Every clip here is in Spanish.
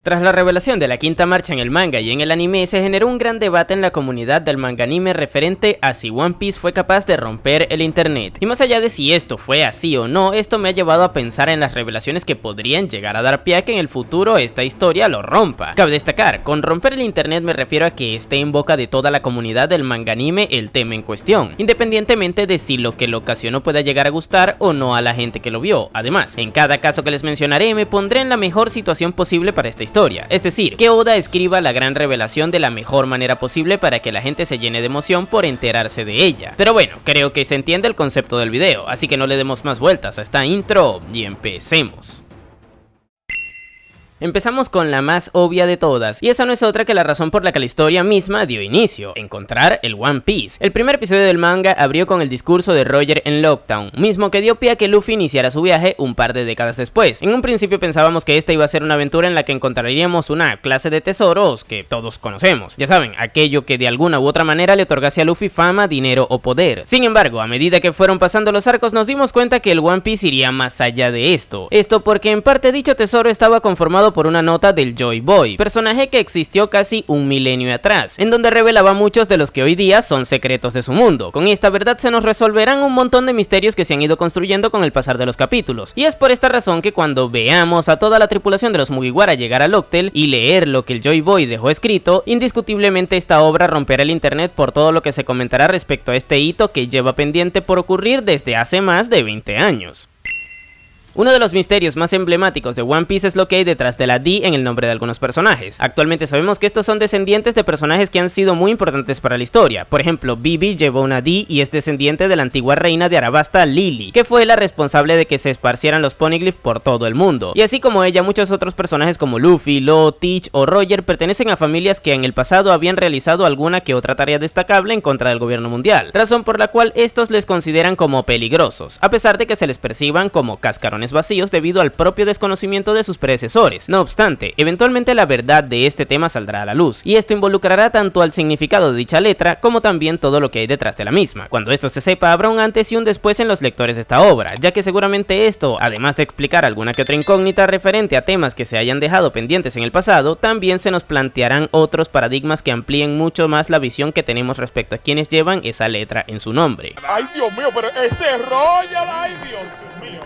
Tras la revelación de la quinta marcha en el manga y en el anime, se generó un gran debate en la comunidad del manga anime referente a si One Piece fue capaz de romper el internet. Y más allá de si esto fue así o no, esto me ha llevado a pensar en las revelaciones que podrían llegar a dar pie a que en el futuro esta historia lo rompa. Cabe destacar, con romper el internet me refiero a que esté en boca de toda la comunidad del manga anime el tema en cuestión, independientemente de si lo que lo ocasionó pueda llegar a gustar o no a la gente que lo vio. Además, en cada caso que les mencionaré me pondré en la mejor situación posible para esta historia, es decir, que Oda escriba la gran revelación de la mejor manera posible para que la gente se llene de emoción por enterarse de ella. Pero bueno, creo que se entiende el concepto del video, así que no le demos más vueltas a esta intro y empecemos. Empezamos con la más obvia de todas, y esa no es otra que la razón por la que la historia misma dio inicio: encontrar el One Piece. El primer episodio del manga abrió con el discurso de Roger en Lockdown, mismo que dio pie a que Luffy iniciara su viaje un par de décadas después. En un principio pensábamos que esta iba a ser una aventura en la que encontraríamos una clase de tesoros que todos conocemos, ya saben, aquello que de alguna u otra manera le otorgase a Luffy fama, dinero o poder. Sin embargo, a medida que fueron pasando los arcos nos dimos cuenta que el One Piece iría más allá de esto porque en parte dicho tesoro estaba conformado por una nota del Joy Boy, personaje que existió casi un milenio atrás, en donde revelaba muchos de los que hoy día son secretos de su mundo. Con esta verdad se nos resolverán un montón de misterios que se han ido construyendo con el pasar de los capítulos, y es por esta razón que cuando veamos a toda la tripulación de los Mugiwara llegar a Locktel y leer lo que el Joy Boy dejó escrito, indiscutiblemente esta obra romperá el internet por todo lo que se comentará respecto a este hito que lleva pendiente por ocurrir desde hace más de 20 años. Uno de los misterios más emblemáticos de One Piece es lo que hay detrás de la D en el nombre de algunos personajes. Actualmente sabemos que estos son descendientes de personajes que han sido muy importantes para la historia. Por ejemplo, Vivi llevó una D y es descendiente de la antigua reina de Arabasta, Lily, que fue la responsable de que se esparcieran los poneglyphs por todo el mundo. Y así como ella, muchos otros personajes como Luffy, Law, Teach o Roger pertenecen a familias que en el pasado habían realizado alguna que otra tarea destacable en contra del gobierno mundial, razón por la cual estos les consideran como peligrosos, a pesar de que se les perciban como cascarones vacíos debido al propio desconocimiento de sus predecesores. No obstante, eventualmente la verdad de este tema saldrá a la luz, y esto involucrará tanto al significado de dicha letra como también todo lo que hay detrás de la misma. Cuando esto se sepa, habrá un antes y un después en los lectores de esta obra, ya que seguramente esto, además de explicar alguna que otra incógnita referente a temas que se hayan dejado pendientes en el pasado, también se nos plantearán otros paradigmas que amplíen mucho más la visión que tenemos respecto a quienes llevan esa letra en su nombre. ¡Ay, Dios mío! Pero ese Royal, ¡ay, Dios mío!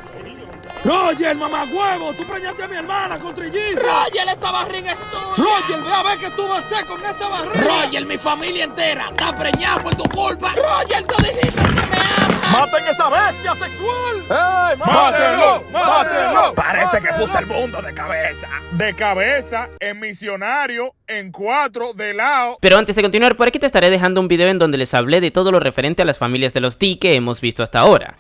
Roger, mamagüevo, tú preñaste a mi hermana con trillizos. Roger, esa barriga es tuya. Roger, ve a ver qué tú vas a hacer con esa barriga. Roger, mi familia entera está preñada por tu culpa. Roger, tú dijiste que me amas. ¡Maten esa bestia sexual! ¡Ey, mátenlo! ¡Mátenlo! Parece que puse el mundo de cabeza. De cabeza, en misionario, en 4, de lado. Pero antes de continuar, por aquí te estaré dejando un video en donde les hablé de todo lo referente a las familias de los T que hemos visto hasta ahora.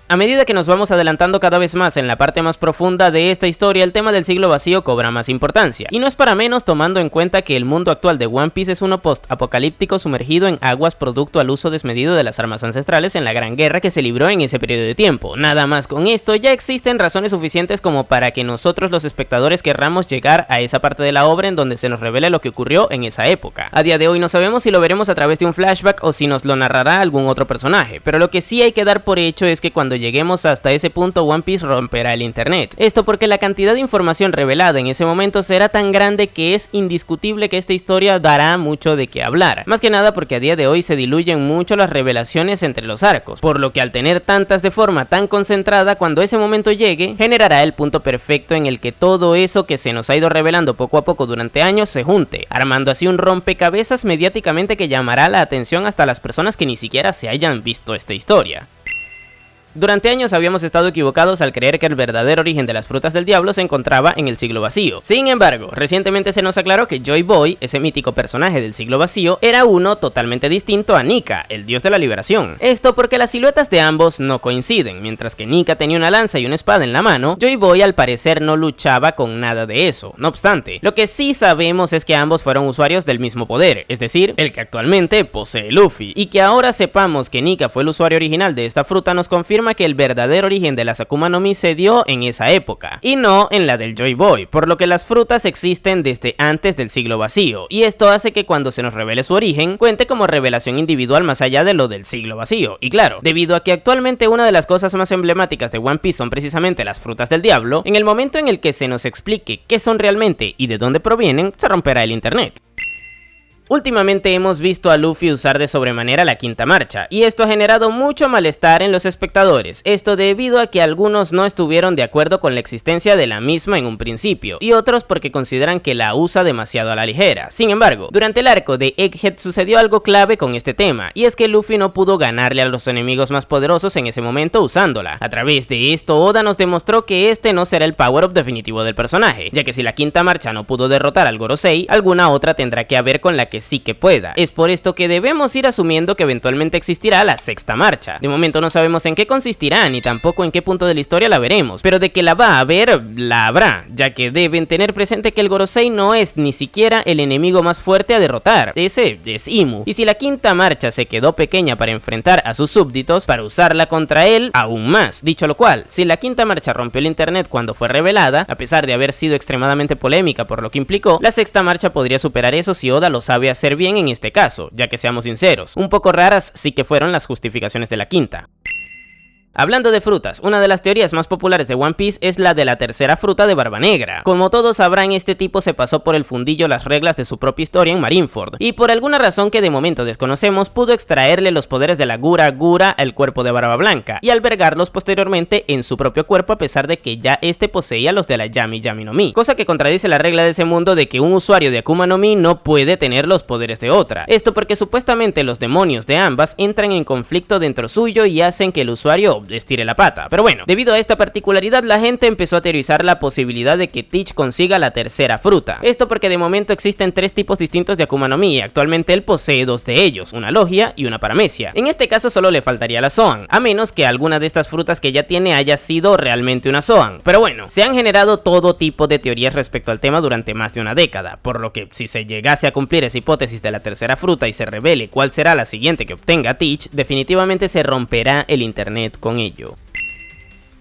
A medida que nos vamos adelantando cada vez más en la parte más profunda de esta historia, el tema del siglo vacío cobra más importancia, y no es para menos tomando en cuenta que el mundo actual de One Piece es uno post-apocalíptico sumergido en aguas producto al uso desmedido de las armas ancestrales en la gran guerra que se libró en ese periodo de tiempo. Nada más con esto, ya existen razones suficientes como para que nosotros los espectadores querramos llegar a esa parte de la obra en donde se nos revele lo que ocurrió en esa época. A día de hoy no sabemos si lo veremos a través de un flashback o si nos lo narrará algún otro personaje, pero lo que sí hay que dar por hecho es que cuando lleguemos hasta ese punto One Piece romperá el internet. Esto porque la cantidad de información revelada en ese momento será tan grande que es indiscutible que esta historia dará mucho de qué hablar, más que nada porque a día de hoy se diluyen mucho las revelaciones entre los arcos, por lo que al tener tantas de forma tan concentrada, cuando ese momento llegue, generará el punto perfecto en el que todo eso que se nos ha ido revelando poco a poco durante años se junte, armando así un rompecabezas mediáticamente que llamará la atención hasta las personas que ni siquiera se hayan visto esta historia. Durante años habíamos estado equivocados al creer que el verdadero origen de las frutas del diablo se encontraba en el siglo vacío. Sin embargo, recientemente se nos aclaró que Joy Boy, ese mítico personaje del siglo vacío, era uno totalmente distinto a Nika, el dios de la liberación. Esto porque las siluetas de ambos no coinciden. Mientras que Nika tenía una lanza y una espada en la mano, Joy Boy al parecer no luchaba con nada de eso. No obstante, lo que sí sabemos es que ambos fueron usuarios del mismo poder, es decir, el que actualmente posee Luffy. Y que ahora sepamos que Nika fue el usuario original de esta fruta nos confirma afirma que el verdadero origen de las Akuma no Mi se dio en esa época, y no en la del Joy Boy, por lo que las frutas existen desde antes del siglo vacío, y esto hace que cuando se nos revele su origen, cuente como revelación individual más allá de lo del siglo vacío. Y claro, debido a que actualmente una de las cosas más emblemáticas de One Piece son precisamente las frutas del diablo, en el momento en el que se nos explique qué son realmente y de dónde provienen, se romperá el internet. Últimamente hemos visto a Luffy usar de sobremanera la quinta marcha, y esto ha generado mucho malestar en los espectadores, esto debido a que algunos no estuvieron de acuerdo con la existencia de la misma en un principio, y otros porque consideran que la usa demasiado a la ligera. Sin embargo, durante el arco de Egghead sucedió algo clave con este tema, y es que Luffy no pudo ganarle a los enemigos más poderosos en ese momento usándola. A través de esto, Oda nos demostró que este no será el power-up definitivo del personaje, ya que si la quinta marcha no pudo derrotar al Gorosei, alguna otra tendrá que haber con la que sí que pueda. Es por esto que debemos ir asumiendo que eventualmente existirá la sexta marcha. De momento no sabemos en qué consistirá, ni tampoco en qué punto de la historia la veremos, pero de que la va a haber, la habrá, ya que deben tener presente que el Gorosei no es ni siquiera el enemigo más fuerte a derrotar, ese es Imu, y si la quinta marcha se quedó pequeña para enfrentar a sus súbditos, para usarla contra él, aún más. Dicho lo cual, si la quinta marcha rompió el internet cuando fue revelada, a pesar de haber sido extremadamente polémica por lo que implicó, la sexta marcha podría superar eso si Oda lo sabe hacer bien en este caso, ya que seamos sinceros, un poco raras sí que fueron las justificaciones de la quinta. Hablando de frutas, una de las teorías más populares de One Piece es la de la tercera fruta de Barba Negra. Como todos sabrán, este tipo se pasó por el fundillo las reglas de su propia historia en Marineford, y por alguna razón que de momento desconocemos, pudo extraerle los poderes de la Gura Gura al cuerpo de Barba Blanca, y albergarlos posteriormente en su propio cuerpo a pesar de que ya este poseía los de la Yami Yami no Mi, cosa que contradice la regla de ese mundo de que un usuario de Akuma no Mi no puede tener los poderes de otra. Esto porque supuestamente los demonios de ambas entran en conflicto dentro suyo y hacen que el usuario estire la pata. Pero bueno, debido a esta particularidad, la gente empezó a teorizar la posibilidad de que Teach consiga la tercera fruta. Esto porque de momento existen tres tipos distintos de Akuma no Mi y actualmente él posee dos de ellos, una Logia y una Paramecia. En este caso solo le faltaría la Zoan, a menos que alguna de estas frutas que ya tiene haya sido realmente una Zoan. Pero bueno, se han generado todo tipo de teorías respecto al tema durante más de una década, por lo que si se llegase a cumplir esa hipótesis de la tercera fruta y se revele cuál será la siguiente que obtenga Teach, definitivamente se romperá el internet con ello.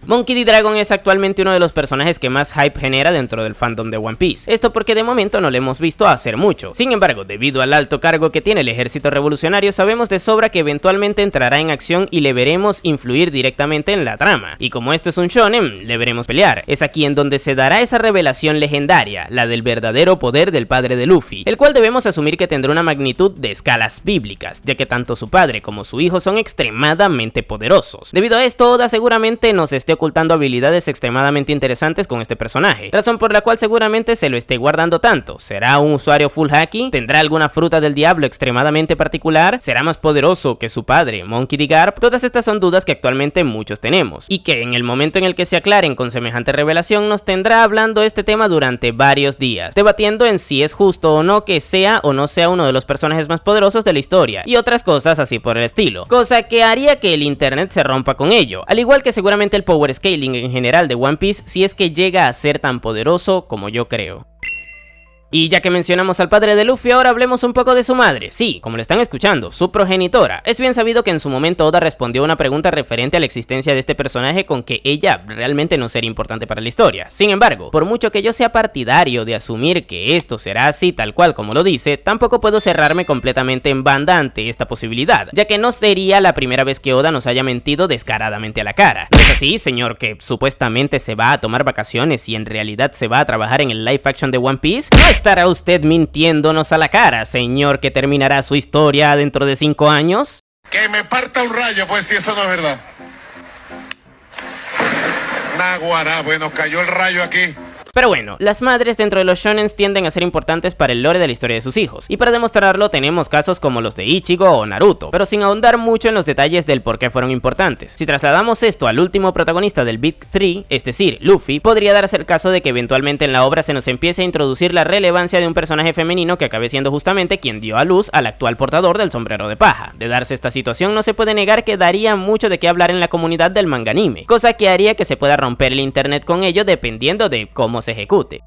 Monkey D. Dragon es actualmente uno de los personajes que más hype genera dentro del fandom de One Piece, esto porque de momento no le hemos visto hacer mucho. Sin embargo, debido al alto cargo que tiene el ejército revolucionario, sabemos de sobra que eventualmente entrará en acción y le veremos influir directamente en la trama, y como esto es un shonen, le veremos pelear. Es aquí en donde se dará esa revelación legendaria, la del verdadero poder del padre de Luffy, el cual debemos asumir que tendrá una magnitud de escalas bíblicas, ya que tanto su padre como su hijo son extremadamente poderosos. Debido a esto, Oda seguramente nos esté ocultando habilidades extremadamente interesantes con este personaje, razón por la cual seguramente se lo esté guardando tanto. ¿Será un usuario full haki? ¿Tendrá alguna fruta del diablo extremadamente particular? ¿Será más poderoso que su padre, Monkey D. Garp? Todas estas son dudas que actualmente muchos tenemos, y que en el momento en el que se aclaren con semejante revelación nos tendrá hablando este tema durante varios días, debatiendo en si es justo o no que sea o no sea uno de los personajes más poderosos de la historia, y otras cosas así por el estilo, cosa que haría que el internet se rompa con ello, al igual que seguramente el power scaling en general de One Piece si es que llega a ser tan poderoso como yo creo. Y ya que mencionamos al padre de Luffy, ahora hablemos un poco de su madre. Sí, como lo están escuchando, su progenitora. Es bien sabido que en su momento Oda respondió a una pregunta referente a la existencia de este personaje con que ella realmente no sería importante para la historia. Sin embargo, por mucho que yo sea partidario de asumir que esto será así tal cual como lo dice, tampoco puedo cerrarme completamente en banda ante esta posibilidad, ya que no sería la primera vez que Oda nos haya mentido descaradamente a la cara. ¿No es así, señor, que supuestamente se va a tomar vacaciones y en realidad se va a trabajar en el live action de One Piece? ¿No estará usted mintiéndonos a la cara, señor, que terminará su historia dentro de 5 años? Que me parta un rayo, pues, si eso no es verdad. Naguará, bueno, cayó el rayo aquí. Pero bueno, las madres dentro de los shonens tienden a ser importantes para el lore de la historia de sus hijos, y para demostrarlo tenemos casos como los de Ichigo o Naruto, pero sin ahondar mucho en los detalles del por qué fueron importantes. Si trasladamos esto al último protagonista del Big 3, es decir, Luffy, podría darse el caso de que eventualmente en la obra se nos empiece a introducir la relevancia de un personaje femenino que acabe siendo justamente quien dio a luz al actual portador del sombrero de paja. De darse esta situación, no se puede negar que daría mucho de qué hablar en la comunidad del manga anime, cosa que haría que se pueda romper el internet con ello dependiendo de cómo se ejecute.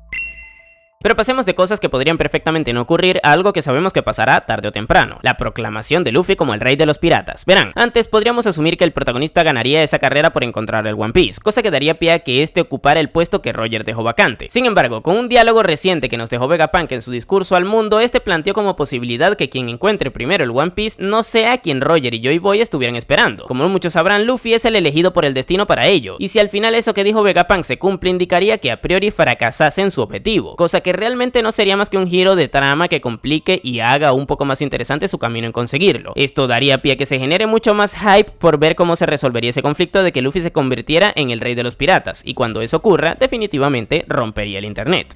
Pero pasemos de cosas que podrían perfectamente no ocurrir a algo que sabemos que pasará tarde o temprano: la proclamación de Luffy como el rey de los piratas. Verán, antes podríamos asumir que el protagonista ganaría esa carrera por encontrar el One Piece, cosa que daría pie a que este ocupara el puesto que Roger dejó vacante. Sin embargo, con un diálogo reciente que nos dejó Vegapunk en su discurso al mundo, este planteó como posibilidad que quien encuentre primero el One Piece no sea quien Roger y Joy Boy estuvieran esperando. Como muchos sabrán, Luffy es el elegido por el destino para ello, y si al final eso que dijo Vegapunk se cumple, indicaría que a priori fracasase en su objetivo, cosa que realmente no sería más que un giro de trama que complique y haga un poco más interesante su camino en conseguirlo. Esto daría pie a que se genere mucho más hype por ver cómo se resolvería ese conflicto de que Luffy se convirtiera en el rey de los piratas, y cuando eso ocurra, definitivamente rompería el internet.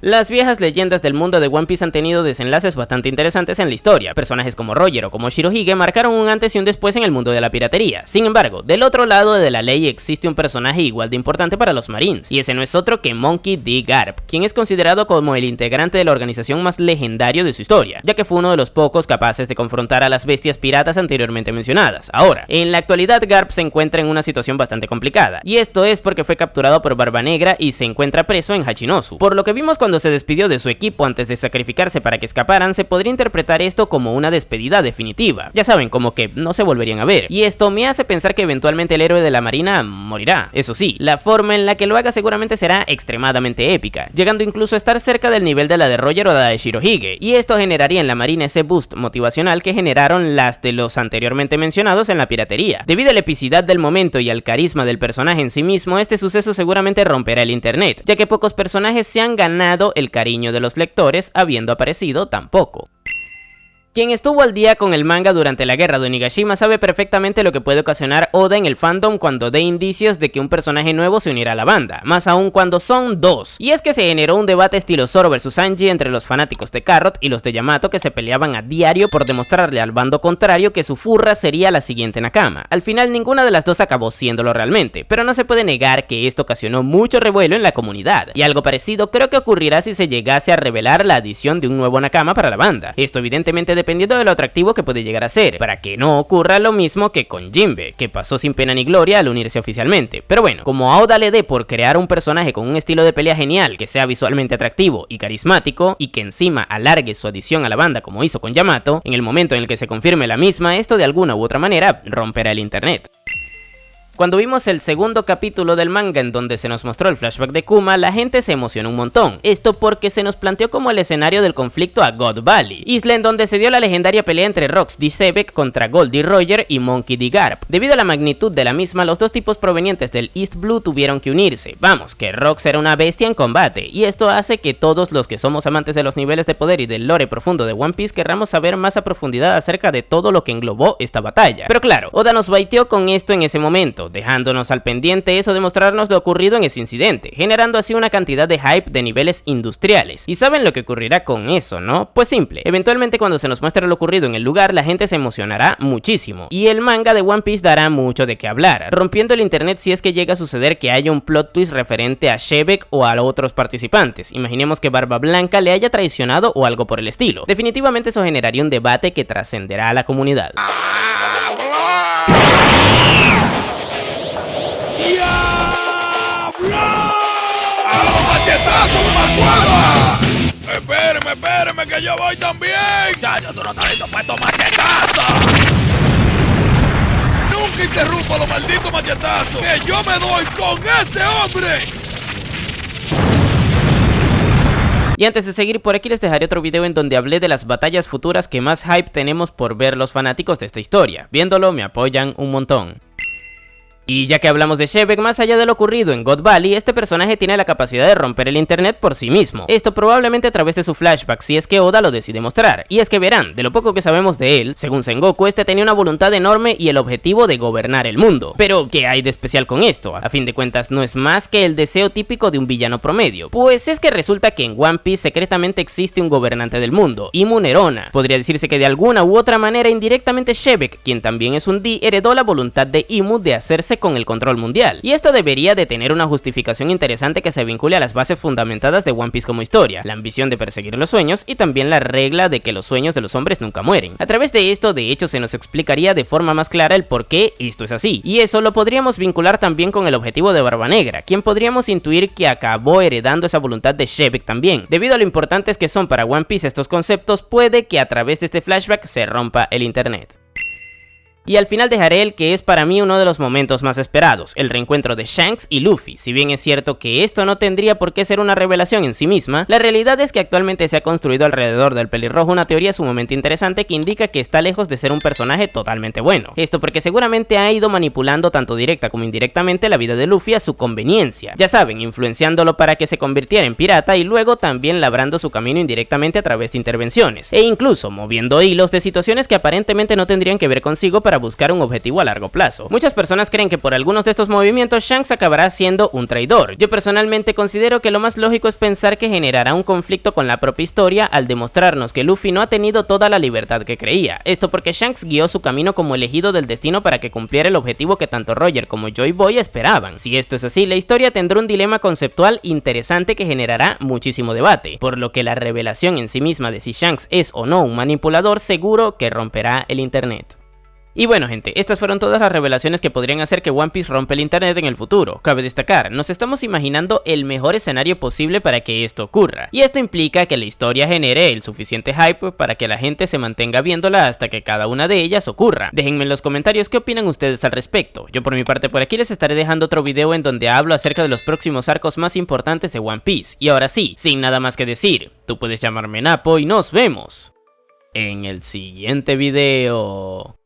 Las viejas leyendas del mundo de One Piece han tenido desenlaces bastante interesantes en la historia. Personajes como Roger o como Shirohige marcaron un antes y un después en el mundo de la piratería. Sin embargo, del otro lado de la ley existe un personaje igual de importante para los Marines, y ese no es otro que Monkey D. Garp, quien es considerado como el integrante de la organización más legendario de su historia, ya que fue uno de los pocos capaces de confrontar a las bestias piratas anteriormente mencionadas. Ahora, en la actualidad Garp se encuentra en una situación bastante complicada, y esto es porque fue capturado por Barba Negra y se encuentra preso en Hachinosu. Por lo que vimos cuando se despidió de su equipo antes de sacrificarse para que escaparan, se podría interpretar esto como una despedida definitiva. Ya saben, como que no se volverían a ver. Y esto me hace pensar que eventualmente el héroe de la marina morirá. Eso sí, la forma en la que lo haga seguramente será extremadamente épica, llegando incluso a estar cerca del nivel de la de Roger o la de Shirohige, y esto generaría en la marina ese boost motivacional que generaron las de los anteriormente mencionados en la piratería. Debido a la epicidad del momento y al carisma del personaje en sí mismo, este suceso seguramente romperá el internet, ya que pocos personajes se han ganado el cariño de los lectores habiendo aparecido tan poco. Quien estuvo al día con el manga durante la guerra de Onigashima sabe perfectamente lo que puede ocasionar Oda en el fandom cuando dé indicios de que un personaje nuevo se unirá a la banda, más aún cuando son dos. Y es que se generó un debate estilo Zoro vs Sanji entre los fanáticos de Carrot y los de Yamato, que se peleaban a diario por demostrarle al bando contrario que su furra sería la siguiente Nakama. Al final ninguna de las dos acabó siéndolo realmente, pero no se puede negar que esto ocasionó mucho revuelo en la comunidad, y algo parecido creo que ocurrirá si se llegase a revelar la adición de un nuevo Nakama para la banda. Esto evidentemente dependiendo de lo atractivo que puede llegar a ser, para que no ocurra lo mismo que con Jinbe, que pasó sin pena ni gloria al unirse oficialmente. Pero bueno, como a Oda le dé por crear un personaje con un estilo de pelea genial, que sea visualmente atractivo y carismático, y que encima alargue su adición a la banda como hizo con Yamato, en el momento en el que se confirme la misma, esto de alguna u otra manera romperá el internet. Cuando vimos el segundo capítulo del manga en donde se nos mostró el flashback de Kuma, la gente se emocionó un montón. Esto porque se nos planteó como el escenario del conflicto a God Valley, isla en donde se dio la legendaria pelea entre Rox D. Sebek contra Goldie Roger y Monkey D. Garp. Debido a la magnitud de la misma, los dos tipos provenientes del East Blue tuvieron que unirse. Vamos, que Rox era una bestia en combate, y esto hace que todos los que somos amantes de los niveles de poder y del lore profundo de One Piece querramos saber más a profundidad acerca de todo lo que englobó esta batalla. Pero claro, Oda nos baiteó con esto en ese momento, dejándonos al pendiente eso de mostrarnos lo ocurrido en ese incidente, generando así una cantidad de hype de niveles industriales. ¿Y saben lo que ocurrirá con eso, no? Pues simple, eventualmente cuando se nos muestre lo ocurrido en el lugar, la gente se emocionará muchísimo, y el manga de One Piece dará mucho de qué hablar, rompiendo el internet si es que llega a suceder que haya un plot twist referente a Sebek o a otros participantes. Imaginemos que Barba Blanca le haya traicionado o algo por el estilo. Definitivamente eso generaría un debate que trascenderá a la comunidad. Espéreme, que yo voy también. Chacho, tú no estás listo para estos machetazos. Nunca interrumpa los malditos machetazos, que yo me doy con ese hombre. Y antes de seguir, por aquí les dejaré otro video en donde hablé de las batallas futuras que más hype tenemos por ver los fanáticos de esta historia. Viéndolo me apoyan un montón. Y ya que hablamos de Sebek, más allá de lo ocurrido en God Valley, este personaje tiene la capacidad de romper el internet por sí mismo. Esto probablemente a través de su flashback, si es que Oda lo decide mostrar. Y es que verán, de lo poco que sabemos de él, según Sengoku, este tenía una voluntad enorme y el objetivo de gobernar el mundo. Pero, ¿qué hay de especial con esto? A fin de cuentas, no es más que el deseo típico de un villano promedio. Pues es que resulta que en One Piece secretamente existe un gobernante del mundo, Imu Nerona. Podría decirse que de alguna u otra manera indirectamente Sebek, quien también es un D, heredó la voluntad de Imu de hacerse quedarse con el control mundial. Y esto debería de tener una justificación interesante que se vincule a las bases fundamentadas de One Piece como historia, la ambición de perseguir los sueños y también la regla de que los sueños de los hombres nunca mueren. A través de esto, de hecho, se nos explicaría de forma más clara el por qué esto es así. Y eso lo podríamos vincular también con el objetivo de Barba Negra, quien podríamos intuir que acabó heredando esa voluntad de Shebeck también. Debido a lo importantes que son para One Piece estos conceptos, puede que a través de este flashback se rompa el internet. Y al final dejaré el que es para mí uno de los momentos más esperados, el reencuentro de Shanks y Luffy. Si bien es cierto que esto no tendría por qué ser una revelación en sí misma, la realidad es que actualmente se ha construido alrededor del pelirrojo una teoría sumamente interesante que indica que está lejos de ser un personaje totalmente bueno. Esto porque seguramente ha ido manipulando tanto directa como indirectamente la vida de Luffy a su conveniencia. Ya saben, influenciándolo para que se convirtiera en pirata y luego también labrando su camino indirectamente a través de intervenciones. E incluso moviendo hilos de situaciones que aparentemente no tendrían que ver consigo para buscar un objetivo a largo plazo. Muchas personas creen que por algunos de estos movimientos Shanks acabará siendo un traidor. Yo personalmente considero que lo más lógico es pensar que generará un conflicto con la propia historia al demostrarnos que Luffy no ha tenido toda la libertad que creía. Esto porque Shanks guió su camino como elegido del destino para que cumpliera el objetivo que tanto Roger como Joy Boy esperaban. Si esto es así, la historia tendrá un dilema conceptual interesante que generará muchísimo debate, por lo que la revelación en sí misma de si Shanks es o no un manipulador seguro que romperá el internet. Y bueno gente, estas fueron todas las revelaciones que podrían hacer que One Piece rompa el internet en el futuro. Cabe destacar, nos estamos imaginando el mejor escenario posible para que esto ocurra, y esto implica que la historia genere el suficiente hype para que la gente se mantenga viéndola hasta que cada una de ellas ocurra. Déjenme en los comentarios qué opinan ustedes al respecto. Yo por mi parte por aquí les estaré dejando otro video en donde hablo acerca de los próximos arcos más importantes de One Piece. Y ahora sí, sin nada más que decir, tú puedes llamarme Napo y nos vemos en el siguiente video.